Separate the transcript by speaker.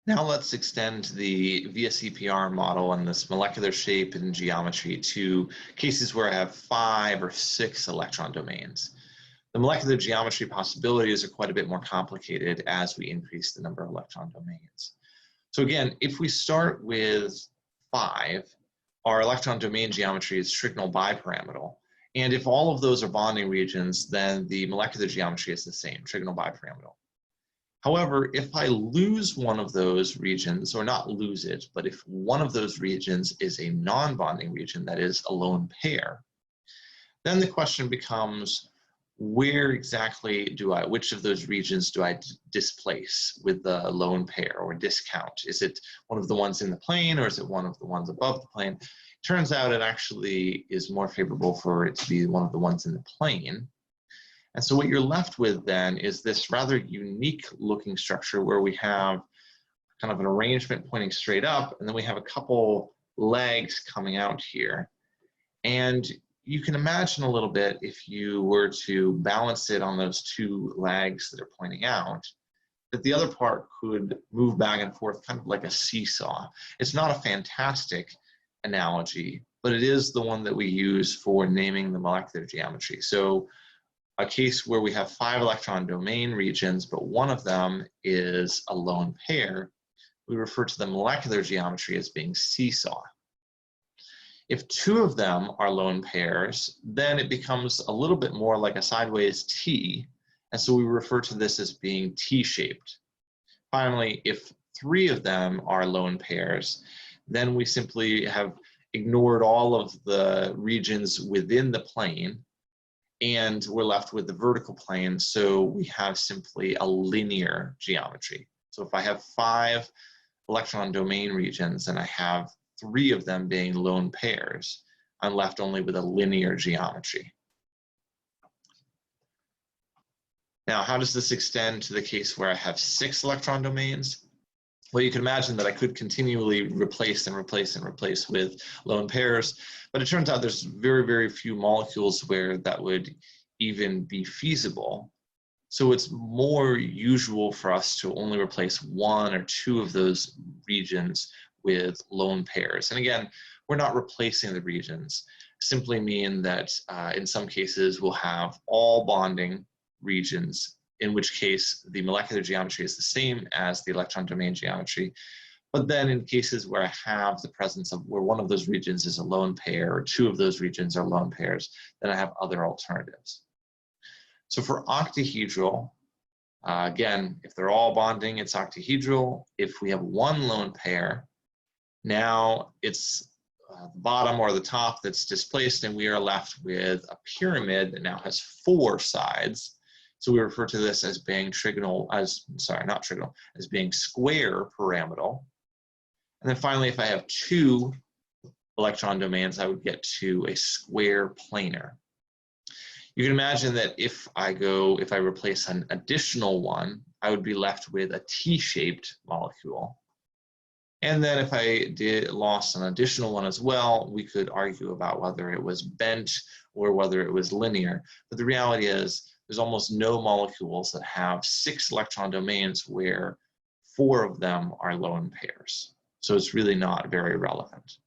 Speaker 1: Now let's extend the VESPR model and this molecular shape and geometry to cases where I have 5 or 6 electron domains. The molecular geometry possibilities are quite a bit more complicated as we increase the number of electron domains. So again, if we start with 5, our electron domain geometry is trigonal bipyramidal. And if all of those are bonding regions, then the molecular geometry is the same, trigonal bipyramidal. However, if I lose one of those regions, or not lose it, but if one of those regions is a non-bonding region, that is a lone pair, then the question becomes, where exactly which of those regions do I displace with the lone pair or discount? Is it one of the ones in the plane, or is it one of the ones above the plane? Turns out it actually is more favorable for it to be one of the ones in the plane. And so what you're left with then is this rather unique looking structure where we have kind of an arrangement pointing straight up, and then we have a couple legs coming out here. And you can imagine a little bit, if you were to balance it on those two legs that are pointing out, that the other part could move back and forth kind of like a seesaw. It's not a fantastic analogy, but it is the one that we use for naming the molecular geometry. So a case where we have 5 electron domain regions, but one of them is a lone pair, we refer to the molecular geometry as being seesaw. If 2 of them are lone pairs, then it becomes a little bit more like a sideways T, and so we refer to this as being T-shaped. Finally, if 3 of them are lone pairs, then we simply have ignored all of the regions within the plane, and we're left with the vertical plane, so we have simply a linear geometry. So if I have 5 electron domain regions and I have 3 of them being lone pairs, I'm left only with a linear geometry. Now, how does this extend to the case where I have 6 electron domains? Well, you can imagine that I could continually replace and replace and replace with lone pairs, but it turns out there's very, very few molecules where that would even be feasible. So it's more usual for us to only replace 1 or 2 of those regions with lone pairs. And again, we're not replacing the regions, simply mean that in some cases we'll have all bonding regions, in which case the molecular geometry is the same as the electron domain geometry. But then in cases where I have the presence of where one of those regions is a lone pair, or 2 of those regions are lone pairs, then I have other alternatives. So for octahedral, again, if they're all bonding, it's octahedral. If we have 1 lone pair, now it's the bottom or the top that's displaced, and we are left with a pyramid that now has 4 sides. So we refer to this as being as being square pyramidal. And then finally, if I have 2 electron domains, I would get to a square planar. You can imagine that if I replace an additional one, I would be left with a T-shaped molecule. And then if I lost an additional one as well, we could argue about whether it was bent or whether it was linear. But the reality is there's almost no molecules that have 6 electron domains where 4 of them are lone pairs. So it's really not very relevant.